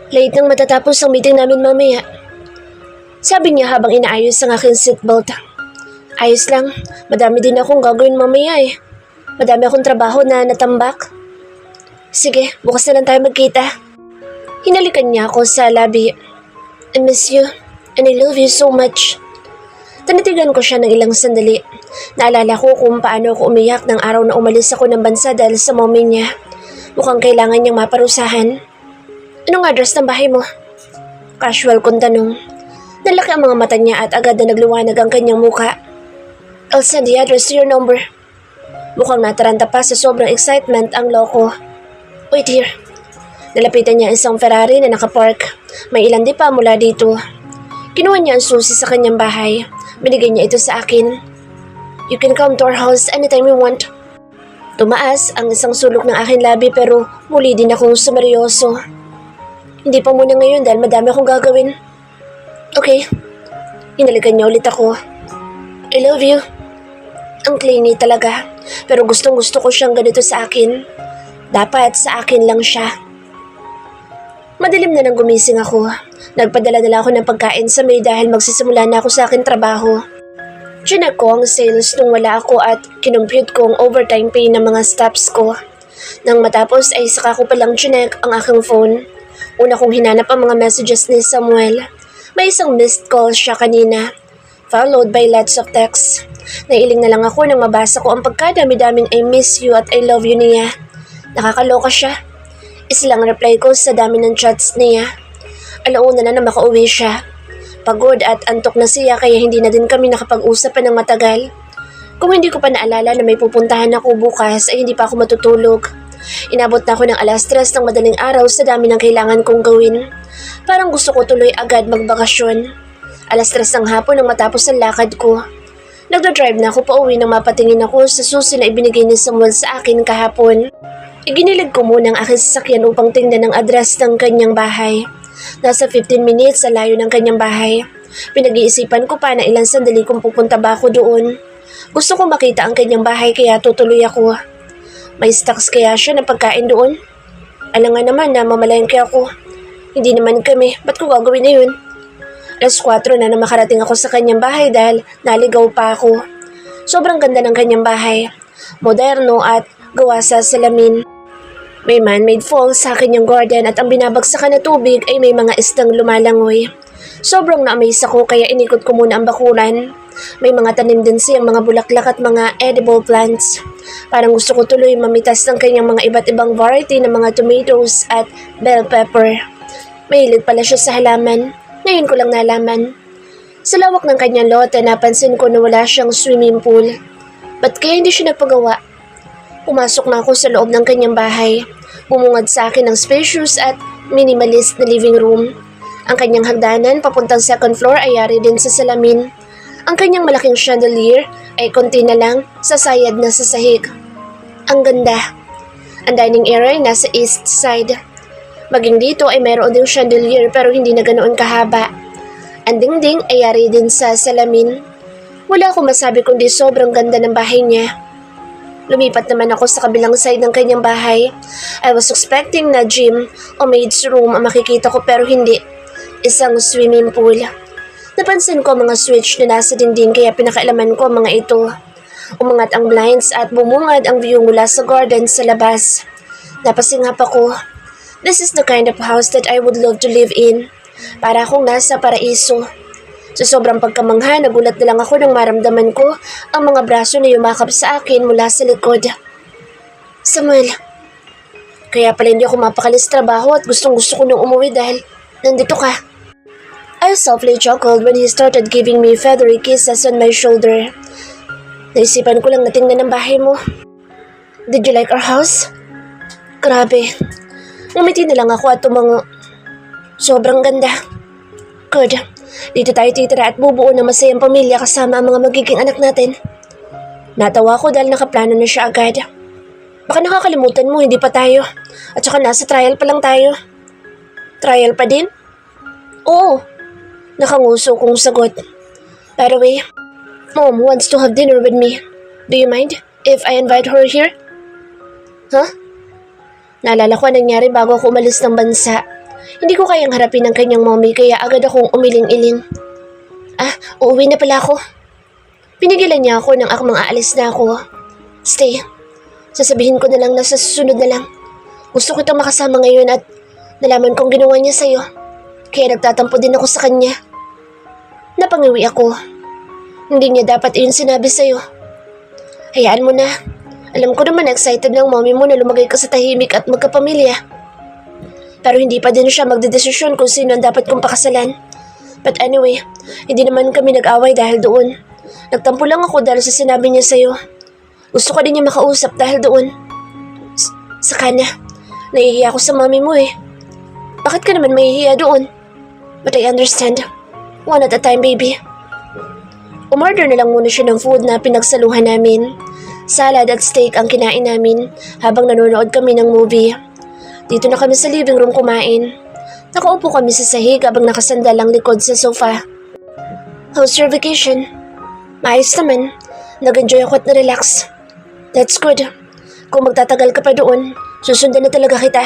Late nang matatapos ang meeting namin mamaya. Sabi niya habang inaayos ang aking seatbelt. Ayos lang, madami din akong gagawin mamaya eh. Madami akong trabaho na natambak. Sige, bukas na lang tayo magkita. Hinalikan niya ako sa labi. I miss you and I love you so much. Tinitigan ko siya ng ilang sandali. Naalala ko kung paano ako umiyak ng araw na umalis ako ng bansa dahil sa mommy niya. Mukhang kailangan niyang maparusahan. Anong address ng bahay mo? Casual kong tanong. Nalaki ang mga mata niya at agad na nagluwanag ang kanyang muka. I'll send the address to your number. Mukhang nataranta pa sa sobrang excitement ang loko. Wait here. Nalapitan niya isang Ferrari na nakapark. May ilan di pa mula dito. Kinuha niya ang susi sa kanyang bahay. Binigay niya ito sa akin. You can come to our house anytime you want. Tumaas ang isang sulok ng aking labi pero muli din akong sumeryoso. Hindi pa muna ngayon dahil madami akong gagawin. Okay. Hinalikan niya ulit ako. I love you. Ang clingy talaga. Pero gustong gusto ko siyang ganito sa akin. Dapat sa akin lang siya. Madilim na nang gumising ako. Nagpadala-dala ako ng pagkain sa may dahil magsisimula na ako sa aking trabaho. Chinek ko ang sales nung wala ako at kinumpute ko ang overtime pay ng mga staffs ko. Nang matapos ay saka ko palang chinek ang aking phone. Una kong hinanap ang mga messages ni Samuel. May isang missed call siya kanina, followed by lots of texts. Nailing na lang ako nang mabasa ko ang pagkadami-daming I miss you at I love you niya. Nakakaloka siya. Islang reply ko sa dami ng chats niya. Alauna na makauwi siya. Pagod at antok na siya kaya hindi na din kami nakapag-usap pa ng matagal. Kung hindi ko pa naalala na may pupuntahan ako bukas ay hindi pa ako matutulog. Inabot na ako ng 3:00 ng madaling araw sa dami ng kailangan kong gawin. Parang gusto ko tuloy agad magbakasyon. 3:00 ng hapon nang matapos ang lakad ko. Nagdodrive na ako pauwi nang mapatingin ako sa susi na ibinigay ni Samuel sa akin kahapon. Iginilig ko muna ang aking sasakyan upang tingnan ang address ng kanyang bahay. Nasa 15 minutes sa layo ng kanyang bahay. Pinag-iisipan ko pa na ilang sandali kung pupunta ba ako doon. Gusto ko makita ang kanyang bahay kaya tutuloy ako. May stocks kaya siya ng pagkain doon? Alam nga naman na mamalengke ako. Hindi naman kami, ba't ko gagawin na yun? 4:00 na makarating ako sa kanyang bahay dahil naligaw pa ako. Sobrang ganda ng kanyang bahay. Moderno at gawa sa salamin. May man-made falls sa kanyang garden at ang binabagsakan na tubig ay may mga isdang lumalangoy. Sobrang na-amaze ako kaya inikot ko muna ang bakuran. May mga tanim din siyang mga bulaklak at mga edible plants. Parang gusto ko tuloy mamitas ng kanyang mga iba't ibang variety ng mga tomatoes at bell pepper. Mahilig pala siya sa halaman. Ngayon ko lang nalaman. Sa lawak ng kanyang lote, napansin ko na wala siyang swimming pool. Ba't kaya hindi siya nagpagawa? Pumasok na ako sa loob ng kanyang bahay. Bumungad sa akin ang spacious at minimalist na living room. Ang kanyang hagdanan papuntang second floor ay yari din sa salamin. Ang kanyang malaking chandelier ay konti na lang sasayad na sa sahig. Ang ganda. Ang dining area ay nasa east side. Maging dito ay mayroon ding chandelier pero hindi na ganoon kahaba. Ang dingding ay yari din sa salamin. Wala akong masabi kundi sobrang ganda ng bahay niya. Lumipat naman ako sa kabilang side ng kanyang bahay. I was expecting na gym o maid's room ang makikita ko pero hindi. Isang swimming pool. Napansin ko ang mga switch na nasa dingding kaya pinakailaman ko ang mga ito. Umangat ang blinds at bumungad ang view mula sa garden sa labas. Napasingap ako. This is the kind of house that I would love to live in. Para akong nasa paraiso. Sa sobrang pagkamangha, nagulat na lang ako nang maramdaman ko ang mga braso na yumakap sa akin mula sa likod. Samuel, kaya pala hindi ako mapakalis trabaho at gustong gusto ko nung umuwi dahil nandito ka. I softly chuckled when he started giving me feathery kisses on my shoulder. Naisipan ko lang na tingnan ang bahay mo. Did you like our house? Grabe. Ngumiti na lang ako at tumango. Sobrang ganda. Good. Dito tayo titira at bubuo ng masayang pamilya kasama ang mga magiging anak natin. Natawa ko dahil nakaplano na siya agad. Baka nakakalimutan mo, hindi pa tayo. At saka nasa trial pa lang tayo. Trial pa din? Oo. Nakanguso kong sagot. By the way, Mom wants to have dinner with me. Do you mind if I invite her here? Huh? Naalala ko ang nangyari bago ako umalis ng bansa. Hindi ko kayang harapin ang kanyang mommy kaya agad akong umiling-iling. Uuwi na pala ako. Pinigilan niya ako nang akmang aalis na ako. Stay. Sasabihin ko na lang na sa susunod na lang. Gusto ko itong makasama ngayon at nalaman kong ginawa niya sa'yo. Kaya nagtatampo din ako sa kanya. Napangiwi ako. Hindi niya dapat iyon sinabi sa'yo. Hayaan mo na. Alam ko naman excited ng mommy mo na lumagay ka sa tahimik at magkapamilya. Pero hindi pa din siya magdedesisyon kung sino ang dapat kong pakasalan. But anyway, hindi naman kami nag-away dahil doon. Nagtampo lang ako dahil sa sinabi niya sa'yo. Gusto ko din niya makausap dahil doon. Saka na, nahihiya ako sa mami mo eh. Bakit ka naman mahihiya doon? But I understand. One at a time, baby. Umorder na lang muna siya ng food na pinagsaluhan namin. Salad at steak ang kinain namin habang nanonood kami ng movie. Dito na kami sa living room kumain. Nakaupo kami sa sahig habang nakasandal ang likod sa sofa. How's your vacation? Maayos naman. Nag-enjoy ako at na-relax. That's good. Kung magtatagal ka pa doon, susundan na talaga kita.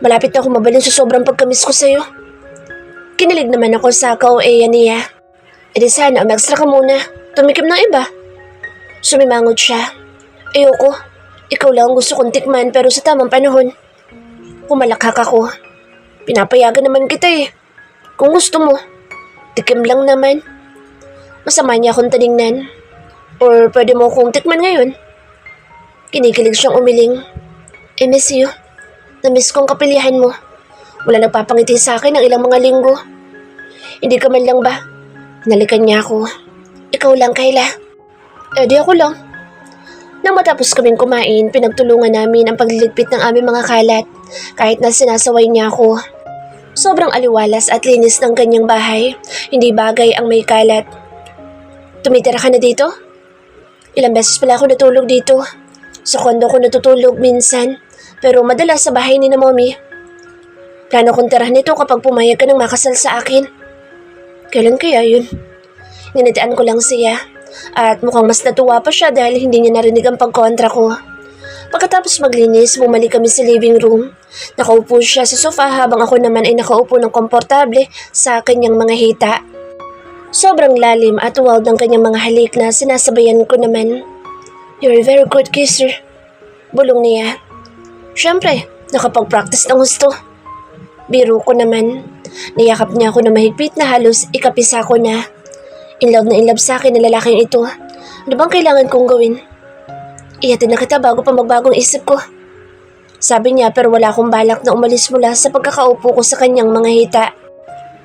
Malapit na ako mabalin sa sobrang pagkamiss ko sa'yo. Kinilig naman ako sa kaueya niya. E di sana mag-extra ka muna. Tumikim ng iba. Sumimangot siya. Ayoko. Ikaw lang ang gusto kong tikman pero sa tamang panahon. Pumalakhak ako. Pinapayagan naman kita eh. Kung gusto mo, tikim lang naman. Masama niya akong tinignan. Or pwede mo akong tikman ngayon. Kinikilig siyang umiling. I miss you. Na-miss kong kapilihan mo. Wala nagpapangiti sa akin ng ilang mga linggo. Hindi ka man lang ba? Nalikan niya ako. Ikaw lang, Kayla. Di ako lang. Nang matapos kaming kumain, pinagtulungan namin ang pagliligpit ng aming mga kalat kahit na sinasaway niya ako. Sobrang aliwalas at linis ng kanyang bahay. Hindi bagay ang may kalat. Tumitira ka na dito? Ilang beses pala ako natulog dito. Sa kondo ko natutulog minsan, pero madalas sa bahay ni na mommy. Plano kong tirahan nito kapag pumayag ka ng makasal sa akin. Kailan kaya yun? Nginitian ko lang siya. At mukhang mas natuwa pa siya dahil hindi niya narinig ang pagkontra ko. Pagkatapos maglinis, bumalik kami sa living room. Nakaupo siya sa sofa habang ako naman ay nakaupo ng komportable sa kanyang mga hita. Sobrang lalim at wild ng kanyang mga halik na sinasabayan ko naman. You're a very good kisser. Bulong niya. Siyempre, nakapag-practice ng gusto. Biro ko naman. Niyakap niya ako na mahigpit na halos ikapisa ko na. In love sa akin na lalaking ito. Ano bang kailangan kong gawin? Ihatid na kita bago pa magbagong isip ko. Sabi niya pero wala akong balak na umalis mula sa pagkakaupo ko sa kanyang mga hita.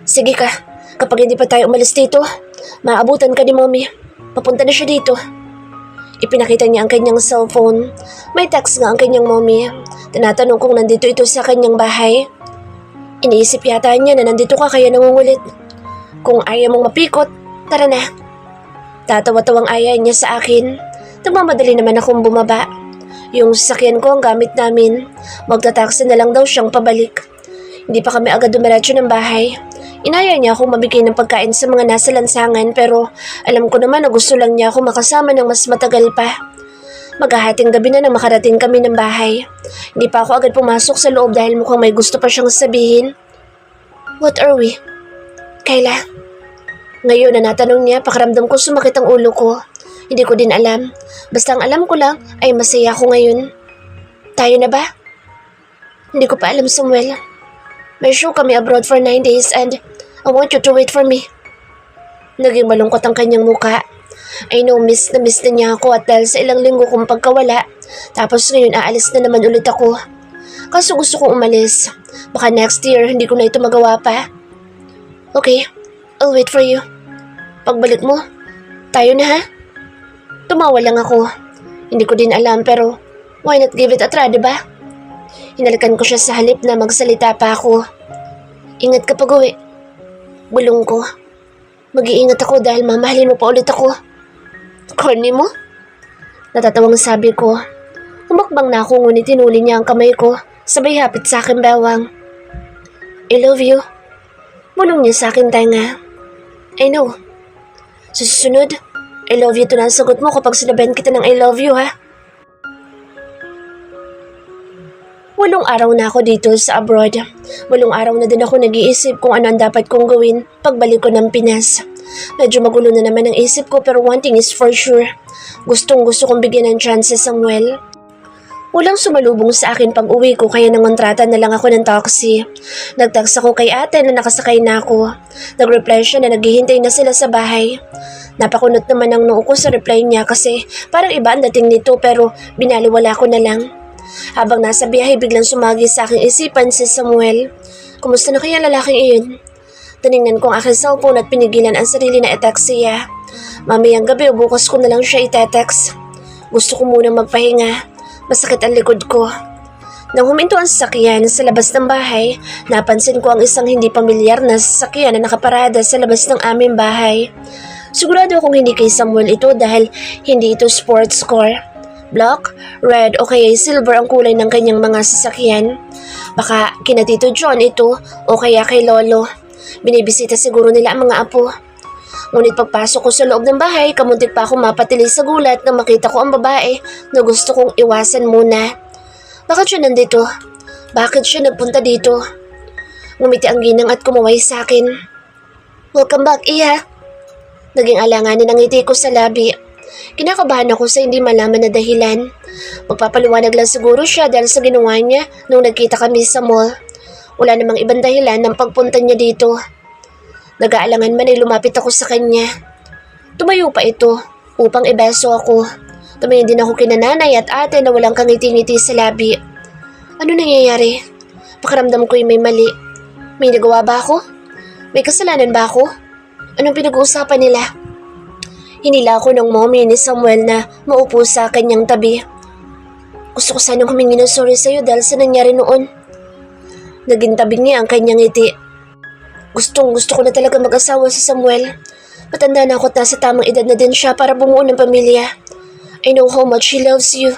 Sige ka, kapag hindi pa tayo umalis dito, maabutan ka ni mommy. Papunta na siya dito. Ipinakita niya ang kanyang cellphone. May text nga ang kanyang mommy. Tinatanong kung nandito ito sa kanyang bahay. Iniisip yata niya na nandito ka kaya nangungulit. Kung ayaw mong mapikot, tara na. Tatawa-tawang aya niya sa akin. Nagmamadali naman akong bumaba. Yung sasakyan ko ang gamit namin. Magta-taxi na lang daw siyang pabalik. Hindi pa kami agad dumiretso ng bahay. Inaya niya akong mabigay ng pagkain sa mga nasa lansangan pero alam ko naman na gusto lang niya ako makasama ng mas matagal pa. Maghahating gabi na nang makarating kami ng bahay. Hindi pa ako agad pumasok sa loob dahil mukhang may gusto pa siyang sabihin. What are we? Kayla? Ngayon na natanong niya, pakiramdam ko sumakit ang ulo ko. Hindi ko din alam. Basta ang alam ko lang ay masaya ako ngayon. Tayo na ba? Hindi ko pa alam, Samuel. May show kami abroad for 9 days and I want you to wait for me. Naging malungkot ang kanyang muka. I know miss na niya ako at dahil sa ilang linggo kong pagkawala, tapos ngayon aalis na naman ulit ako. Kaso gusto kong umalis. Baka next year hindi ko na ito magawa pa. Okay, I'll wait for you. Pagbalik mo, tayo na ha? Tumawa lang ako. Hindi ko din alam pero why not give it a try, diba? Hinalikan ko siya sa halip na magsalita pa ako. Ingat ka pag-uwi. Bulong ko. Mag-iingat ako dahil mamahalin mo pa ulit ako. Corny mo? Natatawang sabi ko. Humakbang na ako ngunit tinuli niya ang kamay ko. Sabay hapit sa akin bawang. I love you. Bulong niya sa akin tenga. I know. Sa susunod, I love you to na ang sagot mo kapag sinabihan kita ng I love you ha. 8 araw na ako dito sa abroad. 8 araw na din ako nag-iisip kung ano ang dapat kong gawin pagbalik ko ng Pinas. Medyo magulo na naman ang isip ko pero one thing is for sure. Gustong gusto kong bigyan ng chance si Samuel. Walang sumalubong sa akin pag uwi ko kaya nangontrata na lang ako ng taxi. Nag-text ako kay ate na nakasakay na ako. Nag-reply siya na naghihintay na sila sa bahay. Napakunot naman ang noo ko sa reply niya kasi parang iba ang dating nito pero binaliwala ko na lang. Habang nasa biyahe biglang sumagi sa aking isipan si Samuel. Kumusta na kaya lalaking iyon? Tinignan ko ang aking cellphone at pinigilan ang sarili na i-text siya. Mamayang gabi o bukas ko na lang siya i-text. Gusto ko munang magpahinga. Masakit ang likod ko. Nang huminto ang sasakyan sa labas ng bahay, napansin ko ang isang hindi pamilyar na sasakyan na nakaparada sa labas ng aming bahay. Sigurado akong hindi kay Samuel ito dahil hindi ito sports car. Black, red o kaya silver ang kulay ng kanyang mga sasakyan. Baka kina Tito John ito o kaya kay Lolo. Binibisita siguro nila ang mga apo. Ngunit pagpasok ko sa loob ng bahay, kamuntik pa ako mapatili sa gulat nang makita ko ang babae na gusto kong iwasan muna. Bakit siya nandito? Bakit siya nagpunta dito? Ngumiti ang ginang at kumaway sa akin. Welcome back, Iha. Naging alanganin ang ngiti ko sa labi. Kinakabahan ako sa hindi malaman na dahilan. Magpapaliwanag lang siguro siya dahil sa ginawa niya nung nagkita kami sa mall. Wala namang ibang dahilan ng pagpunta niya dito. Nag-aalangan man ay lumapit ako sa kanya. Tumayo pa ito upang ibeso ako. Tumingin din ako kina nanay at ate na walang kangiti-ngiti sa labi. Ano nangyayari? Pakiramdam ko'y may mali. May nagawa ba ako? May kasalanan ba ako? Anong pinag-uusapan nila? Hinila ako ng mommy ni Samuel na maupo sa kanyang tabi. Gusto ko sanang humingi ng sorry sa'yo dahil sa nangyari noon. Naging tabing niya ang kanyang ngiti. Gusto ko na talaga mag-asawa si Samuel. Matanda na ako at nasa tamang edad na din siya para bumuo ng pamilya. I know how much he loves you.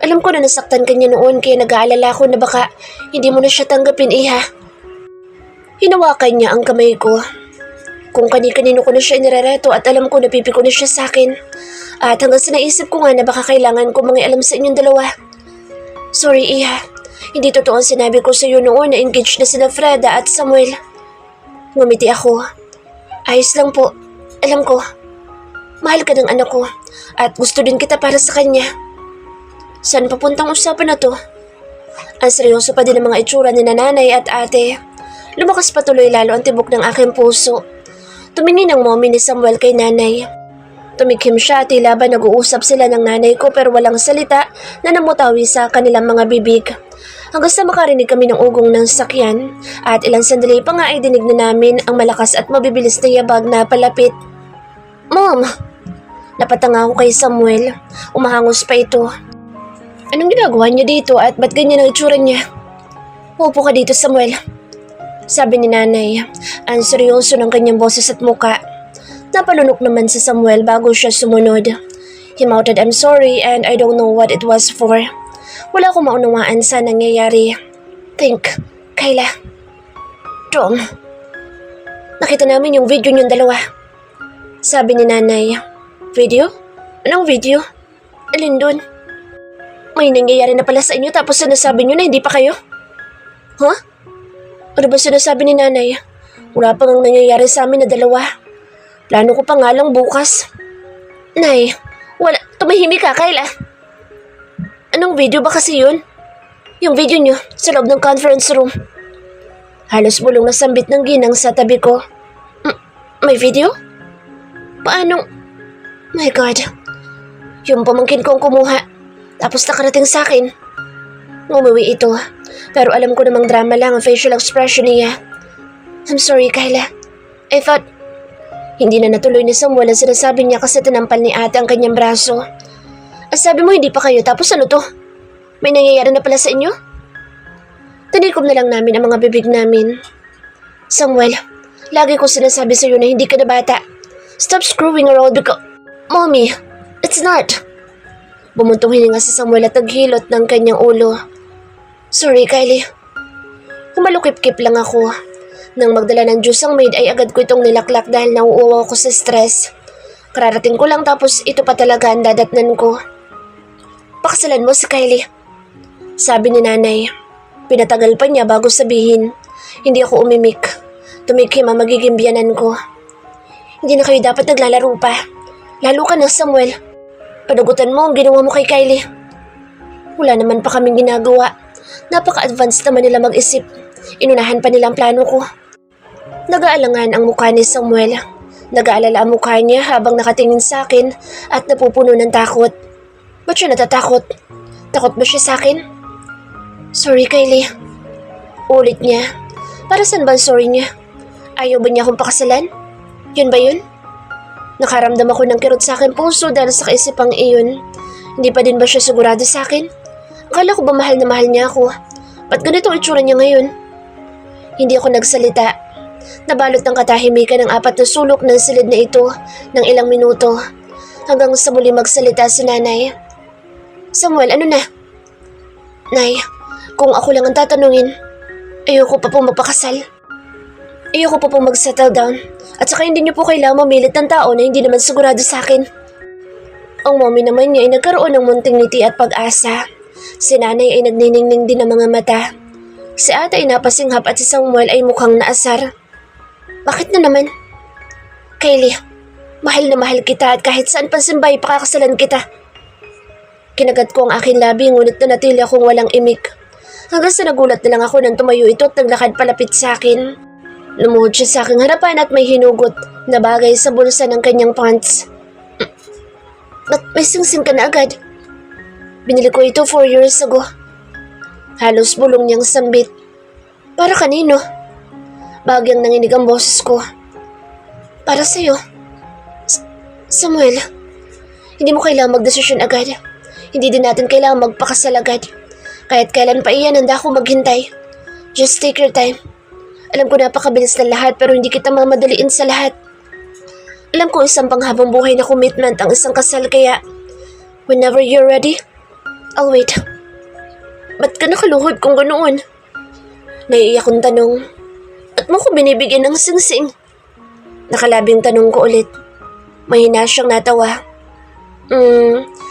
Alam ko na nasaktan ka niya noon kaya nag-aalala ko na baka hindi mo na siya tanggapin, Iha. Hinawakan niya ang kamay ko. Kung kani-kanino ko na siya inirereto at alam ko napipiko na siya sa akin. At hanggang sa naisip ko nga na baka kailangan ko mangialam sa inyong dalawa. Sorry, Iha. Hindi totoo ang sinabi ko sa iyo noon na engaged na sina Freda at Samuel. Ngumiti ako. Ayos lang po. Alam ko. Mahal ka ng anak ko at gusto din kita para sa kanya. Saan papuntang usapan na to? Ang seryoso pa din ang mga itsura ni nanay at ate. Lumakas patuloy lalo ang tibok ng aking puso. Tumingin ang mommy ni Samuel kay nanay. Tumikim siya at tila ba nag-uusap sila ng nanay ko pero walang salita na namutawi sa kanilang mga bibig. Hanggang sa makarinig kami ng ugong ng sasakyan at ilang sandali pa nga ay dinig na namin ang malakas at mabibilis na yabag na palapit. Mom! Napatanga ako kay Samuel. Umahangos pa ito. Anong ginagawa niya dito at ba't ganyan ang itsura niya? Upo ka dito, Samuel. Sabi ni nanay. Ang seryoso ng kanyang boses at muka. Napalunok naman si Samuel bago siya sumunod. He mouted, I'm sorry and I don't know what it was for. Wala akong maunawaan sa nangyayari. Think, Kayla. Tom. Nakita namin yung video niyong dalawa. Sabi ni nanay. Video? Anong video? Alin dun? May nangyayari na pala sa inyo tapos sinasabi niyo na hindi pa kayo? Huh? Ano ba sinasabi ni nanay? Wala pang ang nangyayari sa amin na dalawa. Plano ko pa nga lang bukas. Nay, wala. Tumahimik ka, Kayla. Anong video ba kasi yun? Yung video niyo sa loob ng conference room. Halos bulong na sambit ng ginang sa tabi ko. May video? Paano? My God. Yung pamangkin kong kumuha. Tapos nakarating sa akin. Umuwi ito. Pero alam ko namang drama lang ang facial expression niya. I'm sorry, Kayla. I thought... Hindi na natuloy ni Samuel ang sinasabi niya kasi tinampal ni ate ang kanyang braso. Sabi mo hindi pa kayo tapos ano to? May nangyayari na pala sa inyo? Tinikom na lang namin ang mga bibig namin. Samuel, lagi ko sinasabi sa iyo na hindi ka na bata. Stop screwing around because... Mommy, it's not. Bumuntong hininga si Samuel at naghilot ng kanyang ulo. Sorry, Kylie. Humalukip-kip lang ako. Nang magdala ng juice ang maid ay agad ko itong nilaklak dahil nauuwaw ko sa stress. Kararating ko lang tapos ito pa talaga ang dadatnan ko. Pakasalan mo si Kylie. Sabi ni nanay. Pinatagal pa niya bago sabihin. Hindi ako umimik. Tumikim ang magiging biyanan ko. Hindi na kayo dapat naglalaro pa. Lalo ka na, Samuel. Panagutan mo ang ginawa mo kay Kylie. Wala naman pa kaming ginagawa. Napaka-advanced naman nila mag-isip. Inunahan pa nila ang plano ko. Nag-aalangan ang mukha ni Samuel. Nag-aalala ang mukha niya habang nakatingin sa akin at napupuno ng takot. Ba't siya natatakot? Takot ba siya sa akin? Sorry, Kylie. Ulit niya. Para saan ba ang sorry niya? Ayaw ba niya akong pakasalan? Yun ba yun? Nakaramdam ako ng kirot sa akin puso dahil sa kaisipang iyon. Hindi pa din ba siya sigurado sa akin? Akala ko ba mahal na mahal niya ako? Ba't ganito ang itsura niya ngayon? Hindi ako nagsalita. Nabalot ng katahimikan ng 4 na sulok ng silid na ito ng ilang minuto hanggang sa muli magsalita si nanay. Samuel, ano na? Nay, kung ako lang ang tatanungin, ayoko pa pong magpakasal. Ayoko pa pong mag-settle down. At saka hindi niyo po kailangang mamilit ng tao na hindi naman sigurado sa akin. Ang mommy naman niya ay nagkaroon ng munting ngiti at pag-asa. Si nanay ay nagniningning din ng mga mata. Si ate ay napasinghap at si Samuel ay mukhang naasar. Bakit na naman? Kylie, mahal na mahal kita at kahit saan pang simbay pakakasalan kita. Kinagat ko ang aking labi ngunit nanatili akong walang imik. Hanggang sa nagulat na lang ako nang tumayo ito at naglakad palapit sa akin. Lumuhod siya sa aking harapan at may hinugot na bagay sa bulsa ng kanyang pants. Ba't may singsing ka na agad? Binili ko ito 4 years ago. Halos bulong niyang sambit. Para kanino? Bagyang nanginig ang boses ko. Para sa'yo. Samuel, hindi mo kailangang magdesisyon agad. Hindi din natin kailangang magpakasal agad. Kahit kailan pa iyan, handa ako maghintay. Just take your time. Alam ko napakabilis ng lahat pero hindi kita mamadaliin sa lahat. Alam ko isang panghabang buhay na commitment ang isang kasal kaya whenever you're ready, I'll wait. Ba't ka nakaluhod kung ganoon? Naiiyak kong tanong. At mo ko binibigyan ng singsing? Nakalabing tanong ko ulit. Mahina siyang natawa.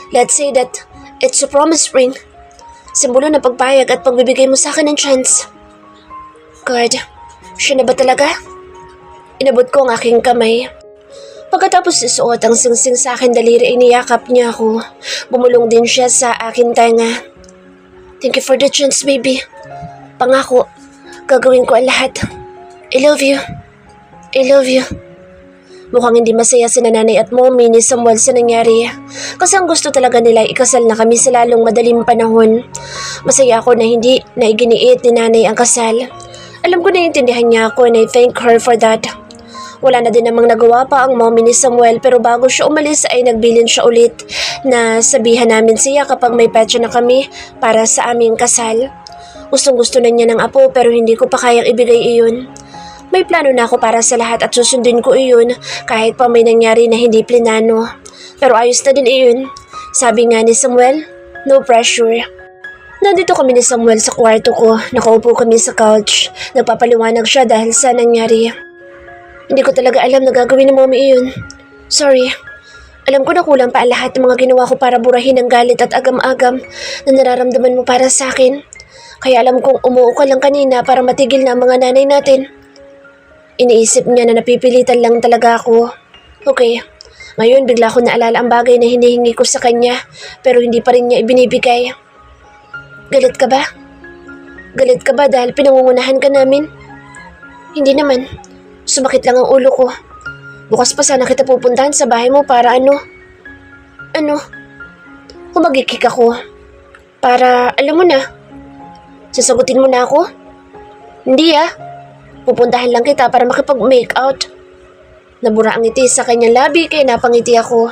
Let's say that it's a promise ring. Simbolo ng pagpayag at pagbibigay mo sa akin ng chance. God, siya na ba talaga? Inabot ko ang aking kamay. Pagkatapos isuot ang singsing sa akin daliri ay niyakap niya ako. Bumulong din siya sa akin tenga. Thank you for the chance, baby. Pangako, gagawin ko ang lahat. I love you. I love you. Mukhang hindi masaya si nanay at mommy ni Samuel sa nangyari. Kasi ang gusto talaga nila ikasal na kami sa lalong madaling panahon. Masaya ako na hindi na iginiit ni nanay ang kasal. Alam ko na intindihan niya ako and I thank her for that. Wala na din namang nagawa pa ang mommy ni Samuel pero bago siya umalis ay nagbilin siya ulit na sabihan namin siya kapag may petsa na kami para sa aming kasal. Gustong gusto na niya ng apo pero hindi ko pa kayang ibigay iyon. May plano na ako para sa lahat at susundin ko iyon kahit pa may nangyari na hindi plinano. Pero ayos na din iyon. Sabi nga ni Samuel, no pressure. Nandito kami ni Samuel sa kwarto ko. Nakaupo kami sa couch. Nagpapaliwanag siya dahil sa nangyari. Hindi ko talaga alam na gagawin ng mommy iyon. Sorry. Alam ko na kulang pa lahat ng mga ginawa ko para burahin ang galit at agam-agam na nararamdaman mo para sa akin. Kaya alam kong umuo ka lang kanina para matigil na ang mga nanay natin. Iniisip niya na napipilitan lang talaga ako. Okay, ngayon bigla ko naalala ang bagay na hinihingi ko sa kanya pero hindi pa rin niya ibinibigay. Galit ka ba? Galit ka ba dahil pinangungunahan ka namin? Hindi naman. Sumakit lang ang ulo ko. Bukas pa sana kita pupuntahan sa bahay mo para ano? Ano? Humagikik ako. Para, alam mo na. Sasagutin mo na ako? Hindi Pupuntahan lang kita para makipag-make out. Nabura ang ngiti sa kanyang labi kaya napangiti ako.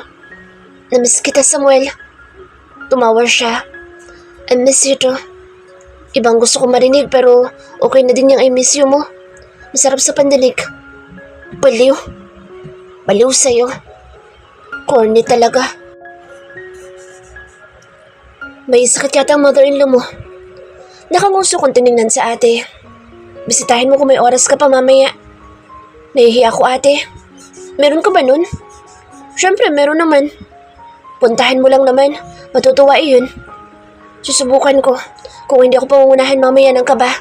Namiss kita, Samuel. Tumawa siya. I miss you too. Ibang gusto ko marinig pero okay na din yung I miss you mo. Masarap sa pandinig. Baliw. Baliw sa'yo. Corny talaga. May sakit yata ang mother-in-law mo. Nakanguso kong tinignan sa ate. Bisitahin mo kung may oras ka pa mamaya. Nahihiya ako, ate. Meron ka ba nun? Siyempre, meron naman. Puntahan mo lang naman. Matutuwa iyon. Susubukan ko. kung hindi ako pangungunahan mamaya ng kaba.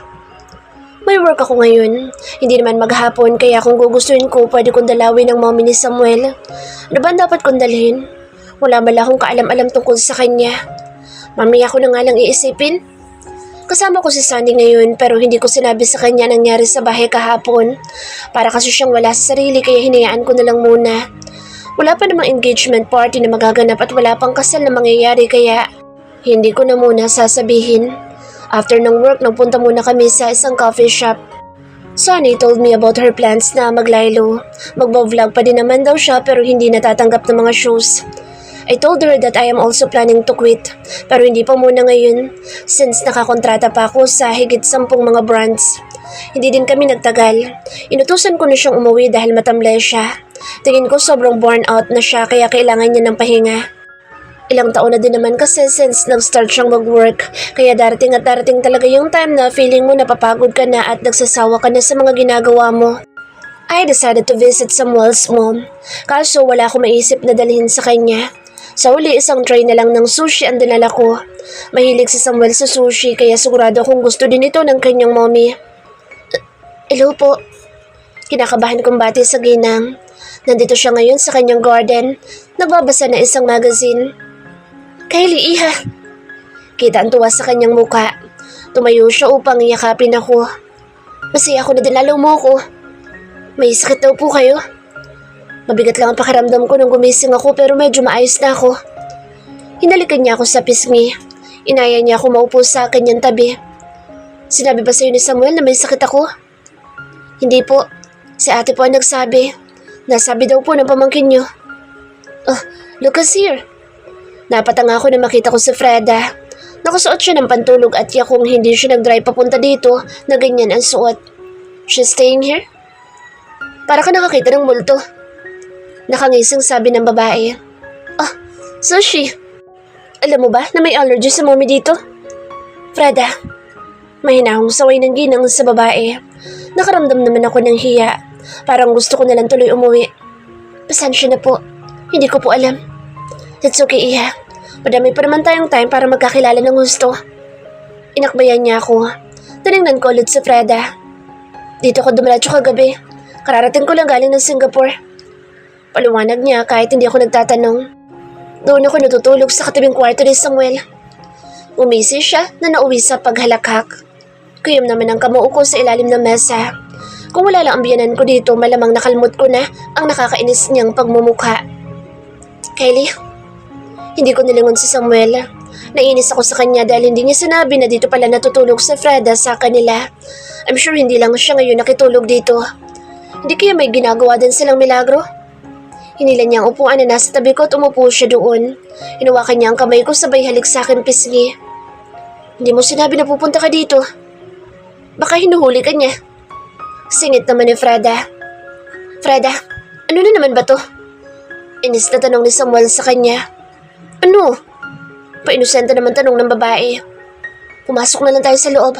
May work ako ngayon. Hindi naman maghapon kaya kung gugustuhin ko pwede kong dalawin ang mommy ni Samuel. Ano ba ang dapat kong dalhin? Wala mala akong kaalam-alam tungkol sa kanya. Mamaya ko na nga lang iisipin. Kasama ko si Sunny ngayon pero hindi ko sinabi sa kanya nangyari sa bahay kahapon. Para kasi siyang wala sa sarili kaya hinayaan ko na lang muna. Wala pa namang engagement party na magaganap at wala pang kasal na mangyayari kaya hindi ko na muna sasabihin. After ng work, nagpunta muna kami sa isang coffee shop. Sunny told me about her plans na maglaylo. Magbo-vlog pa din naman daw siya pero hindi natatanggap ng mga shows. I told her that I am also planning to quit pero hindi pa muna ngayon since nakakontrata pa ako sa higit 10 mga brands. Hindi din kami nagtagal. Inutusan ko na siyang umuwi dahil matamlay siya. Tingin ko sobrang burn out na siya kaya kailangan niya ng pahinga. Ilang taon na din naman kasi since nag-start siyang mag-work, kaya darating at darating talaga yung time na feeling mo napapagod ka na at nagsasawa ka na sa mga ginagawa mo. I decided to visit Samuel's mom, kaso wala akong maisip na dalhin sa kanya. Sa huli, isang tray na lang ng sushi ang dinala ko. Mahilig si Samuel sa sushi kaya sigurado akong gusto din ito ng kanyang mommy. Hello po. Kinakabahan kong bati sa ginang. Nandito siya ngayon sa kanyang garden, nagbabasa na isang magazine. Kylie, iha. Kita ang tuwa sa kanyang muka. Tumayo siya upang iyakapin ako. Masaya ako na dinalaw mo ako. May sakit daw po kayo. Mabigat lang ang pakiramdam ko nung gumising ako pero medyo maayos na ako. Hinalikan niya ako sa pisngi. Inaya niya ako maupo sa kanyang tabi. Sinabi ba sa'yo ni Samuel na may sakit ako? Hindi po. Si ate po ang nagsabi. Nasabi daw po ng pamangkin niyo. Oh, Lucas here. Napatanga ako na makita ko si Freda. Nakasuot siya ng pantulog at yakong hindi siya nag-drive papunta dito na ganyan ang suot. She's staying here? Para ka nakakita ng multo. Nakangising sabi ng babae. Ah, sushi. Alam mo ba na may allergy sa mommy dito? Freda, mahinahong saway ng ginang sa babae. Nakaramdam naman ako ng hiya. Parang gusto ko nalang tuloy umuwi. Pasensya na po. Hindi ko po alam. It's okay, iha. Madami pa naman tayong time para magkakilala ng gusto. Inakbayan niya ako. Tinignan ko ulit si Freda. Dito ko dumiretso kagabi. Kararating ko lang galing ng Singapore. Paliwanag niya kahit hindi ako nagtatanong. Doon ako natutulog sa katabing kwarto ni Samuel. Umisi siya na nauwi sa paghalakhak. Kuyom naman ang kamao ko sa ilalim ng mesa. Kung wala lang ang biyanan ko dito, malamang nakalmot ko na ang nakakainis niyang pagmumukha. Kylie, hindi ko nilingon si Samuel. Nainis ako sa kanya dahil hindi niya sinabi na dito pala natutulog sa Freda sa kanila. I'm sure hindi lang siya ngayon nakitulog dito. Hindi kaya may ginagawa din silang milagro? Hinila niya ang upuan na nasa tabi ko at umupo siya doon. Hinawakan niya ang kamay ko sabay halik sa akin pisngi. Hindi mo sinabi na pupunta ka dito. Baka hinuhuli ka niya. Singit naman ni Freda. Freda, ano na naman ba to? Inis na tanong ni Samuel sa kanya. Ano? Painosente naman tanong ng babae. Pumasok na lang tayo sa loob.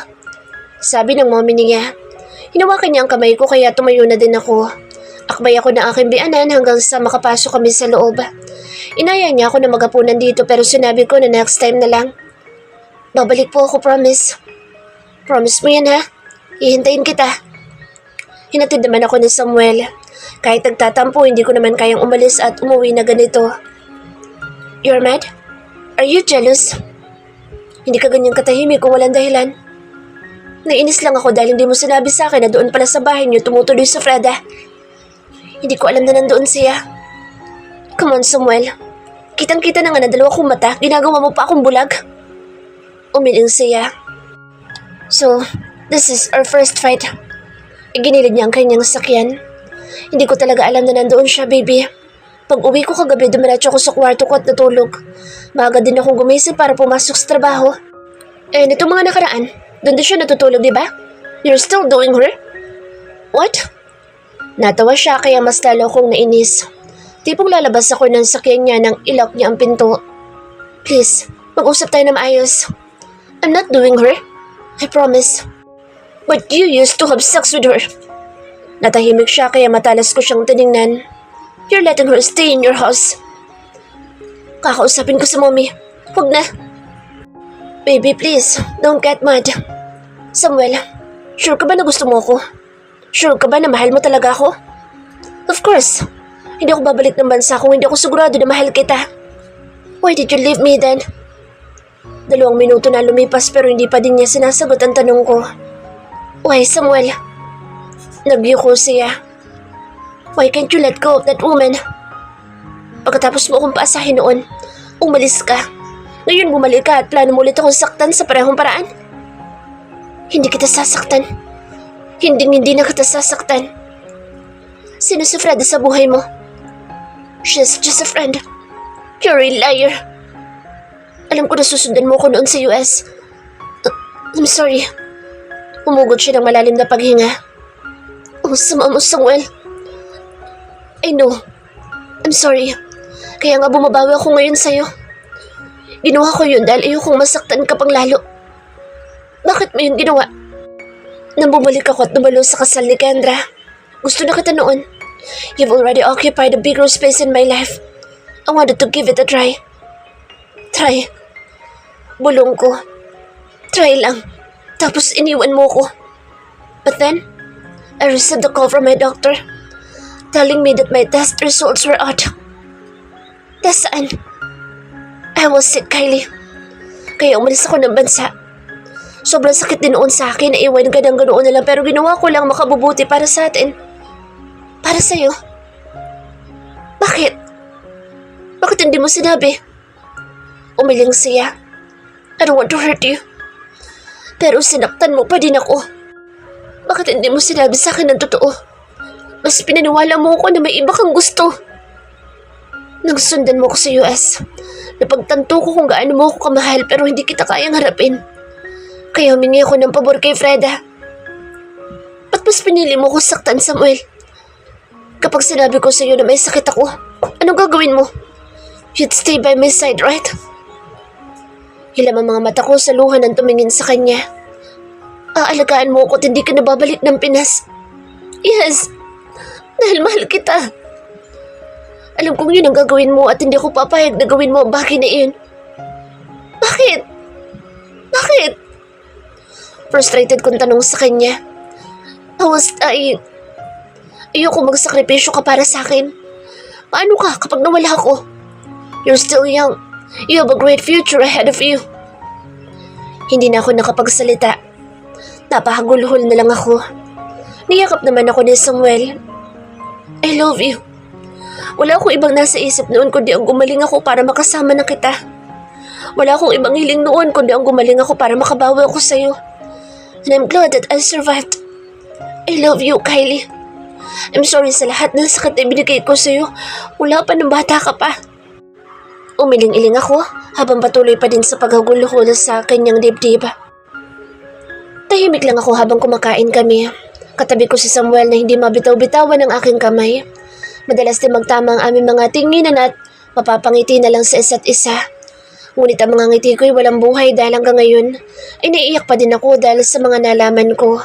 Sabi ng mommy niya. Hinawakan niya ang kamay ko kaya tumayo na din ako. Akbay ako ng aking bianan hanggang sa makapasok kami sa loob. Inaya niya ako na magapunan dito pero sinabi ko na next time na lang. Babalik po ako, promise. Promise mo yan, ha? Hihintayin kita. Hinatid naman ako ni Samuel. Kahit nagtatampo, hindi ko naman kayang umalis at umuwi na ganito. You're mad? Are you jealous? Hindi ka ganyang katahimik kung walang dahilan. Nainis lang ako dahil hindi mo sinabi sa akin na doon pala sa bahay niyo tumutuloy sa Freda. Hindi ko alam na nandoon siya. Come on, Samuel. Kitang-kita na nga na dalawa kong mata, ginagawa mo pa akong bulag. Umiling siya. So, this is our first fight. Iginilid niya ang kanyang sakyan. Hindi ko talaga alam na nandoon siya, baby. Pag uwi ko kagabi, dumiretso ako sa kwarto ko at natulog. Maaga din akong gumising para pumasok sa trabaho. Nitong mga nakaraan, doon din siya natutulog, di ba? You're still doing her? What? Natawa siya kaya mas lalo kong nainis. Tipong lalabas ako ng sakyan niya nang ilock niya ang pinto. Please, mag-usap tayo na maayos. I'm not doing her. I promise. But you used to have sex with her. Natahimik siya kaya matalas ko siyang tiningnan. You're letting her stay in your house. Kakausapin ko sa mommy. Huwag na. Baby, please, don't get mad. Samuel, sure ka ba na gusto mo ako? Sure ka ba na mahal mo talaga ako? Of course. Hindi ako babalik ng bansa kung hindi ako sigurado na mahal kita. Why did you leave me then? 2 minuto na lumipas pero hindi pa din niya sinasagot ang tanong ko. Why, Samuel? Nagyuko siya. Why can't you let go of that woman? Pagkatapos mo akong paasahin noon, umalis ka. Ngayon bumalik ka at plano mo ulit akong saktan sa parehong paraan? Hindi kita sasaktan. Hindi na kita sasaktan. Sino si Freda sa buhay mo? She's just a friend. You're a liar. Alam ko na susundan mo ko noon sa US. I'm sorry. Umugod siya ng malalim na paghinga. Oh, sama mo, Samuel. I know. I'm sorry. Kaya nga bumabawi ako ngayon sa'yo. Ginawa ko yun dahil ayokong masaktan ka pang lalo. Bakit mo yun ginawa? Nang bumalik ako at dumalo sa kasal ni Kendra, gusto na kita noon. You've already occupied a bigger space in my life. I wanted to give it a try. Try. Bulong ko. Try lang. Tapos iniwan mo ko. But then, I received a call from my doctor telling me that my test results were odd. Nasaan? I was sick, Kylie. Kaya umalis ako ng bansa. Sobrang sakit din noon sa akin na iwan ka ng ganoon na lang pero ginawa ko lang makabubuti para sa atin. Para sa'yo. Bakit? Bakit hindi mo sinabi? Umiling siya. I don't want to hurt you. Pero sinaktan mo pa din ako. Bakit hindi mo sinabi sa akin ng totoo? Mas pinaniwala mo ako na may iba kang gusto. Nang sundan mo ko sa US, napagtanto ko kung gaano mo ako kamahal pero hindi kita kayang harapin. Kaya humingi ako ng pabor kay Freda. Ba't mas pinili mo ko saktan, Samuel? Kapag sinabi ko sa iyo na may sakit ako, anong gagawin mo? You'd stay by my side, right? Hilam ang mga mata ko sa luha ng tumingin sa kanya. Aalagaan mo ako at hindi ka nababalik ng Pinas. Yes, dahil mahal kita. Alam kong yun ang gagawin mo at hindi ako papayag na gawin mo ang bagay na iyon. Bakit? Bakit? Frustrated kong tanong sa kanya. I was dying. Ayoko magsakripisyo ka para sa akin. Paano ka kapag nawala ako? You're still young. You have a great future ahead of you. Hindi na ako nakapagsalita. Napahagulhol na lang ako. Niyakap naman ako ni Samuel. I love you. Wala akong ibang nasa isip noon kundi ang gumaling ako para makasama na kita. Wala akong ibang hiling noon kundi ang gumaling ako para makabawi ako sa'yo. And I'm glad that I survived. I love you, Kylie. I'm sorry sa lahat ng sakit na binigay ko sa'yo. Wala pa nung bata ka pa. Umiling-iling ako habang patuloy pa din sa paghagulhol sa kanyang dibdib. Tahimik lang ako habang kumakain kami. Katabi ko si Samuel na hindi mabitaw-bitawan ng aking kamay. Madalas din magtama ang aming mga tinginan at mapapangiti na lang sa isa't isa. Ngunit ang mga ngiti ko'y walang buhay dahil hanggang ngayon ay naiiyak pa din ako dahil sa mga nalaman ko.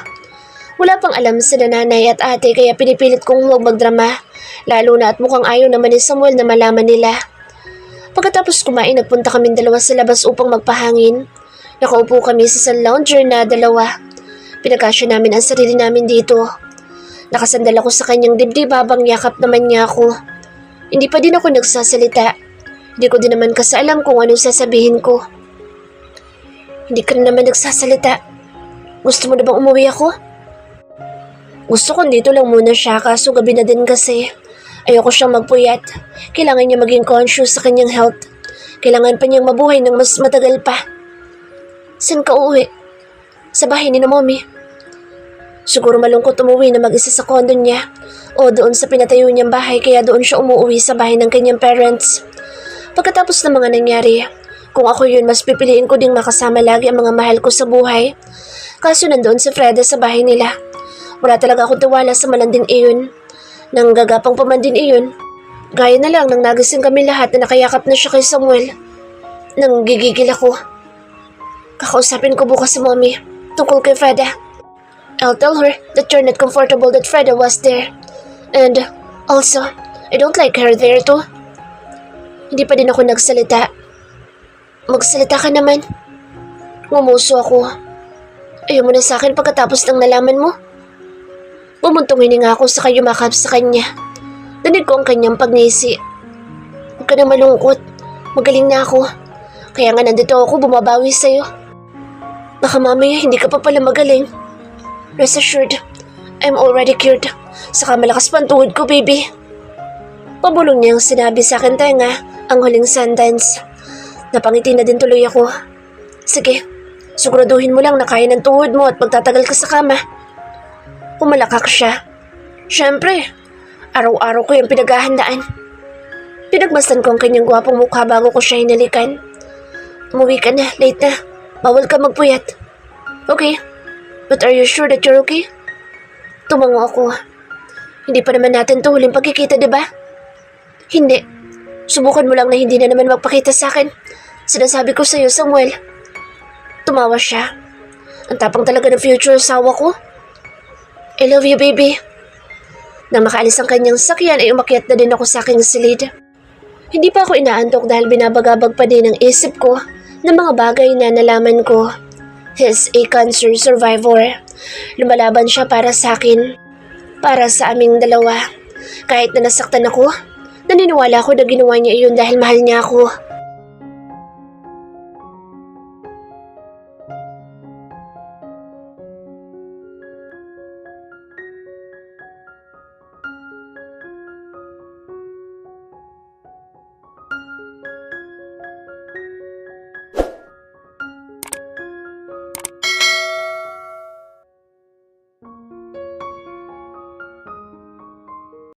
Wala pang alam sa nanay at ate kaya pinipilit kong huwag magdrama, lalo na at mukhang ayaw naman ni Samuel na malaman nila. Pagkatapos kumain, nagpunta kaming dalawa sa labas upang magpahangin. Nakaupo kami sa sun lounger na dalawa. Pinagkasya namin ang sarili namin dito. Nakasandal ako sa kanyang dibdib habang yakap naman niya ako. Hindi pa din ako nagsasalita. Hindi ko din naman kasi alam kung anong sasabihin ko. Hindi ka na naman nagsasalita. Gusto mo na bang umuwi ako? Gusto ko dito lang muna siya kaso gabi na din kasi. Ayoko siyang magpuyat. Kailangan niya maging conscious sa kanyang health. Kailangan pa niyang mabuhay ng mas matagal pa. Saan ka uuwi? Sa bahay ni na mommy. Siguro malungkot umuwi na mag-isa sa condo niya o doon sa pinatayo niyang bahay kaya doon siya umuwi sa bahay ng kanyang parents. Pagkatapos ng mga nangyari, kung ako yun mas pipiliin ko ding makasama lagi ang mga mahal ko sa buhay. Kaso nandoon si Freda sa bahay nila. Wala talaga akong tiwala sa malanding iyon. Nang gagapang pa man din iyon, gaya na lang nang nagising kami lahat na nakayakap na siya kay Samuel. Nang gigigil ako. Kakausapin ko bukas si mommy tungkol kay Freda. I'll tell her that you're not comfortable that Freda was there. And also, I don't like her there too. Hindi pa din ako nagsalita. Magsalita ka naman. Ngumuso ako. Ayaw mo na sa akin pagkatapos ng nalaman mo. Bumuntong hininga ako sa yumakap sa kanya. Danig ko ang kanyang pagngisi. Huwag ka na malungkot. Magaling na ako. Kaya nga nandito ako bumabawi sa'yo. Baka mamaya hindi ka pa pala magaling. Rest assured, I'm already cured. Saka malakas pa ang tuhod ko, baby. Pabulong niyang sinabi sa akin tenga ang huling sentence. Napangiti na din tuloy ako. Sige, siguraduhin mo lang na kaya ng tuhod mo at magtatagal ka sa kama. Pumalakak siya. Siyempre, araw-araw ko yung pinaghahandaan. Pinagmasdan ko ang kanyang gwapong mukha bago ko siya hinalikan. Umuwi ka na, late na. Bawal ka magpuyat. Okay, but are you sure that you're okay? Tumango ako. Hindi pa naman natin to huling pagkikita, diba? Hindi. Subukan mo lang na hindi na naman magpakita sa akin. Sinasabi ko sa'yo, Samuel. Tumawa siya. Ang tapang talaga ng future asawa ko. I love you, baby. Nang makaalis ang kanyang sakyan ay umakyat na din ako sa aking silid. Hindi pa ako inaantok dahil binabagabag pa din ang isip ko ng mga bagay na nalaman ko. He's a cancer survivor. Lumalaban siya para sa akin. Para sa aming dalawa. Kahit na nasaktan ako, naniniwala ako na ginawa niya iyon dahil mahal niya ako.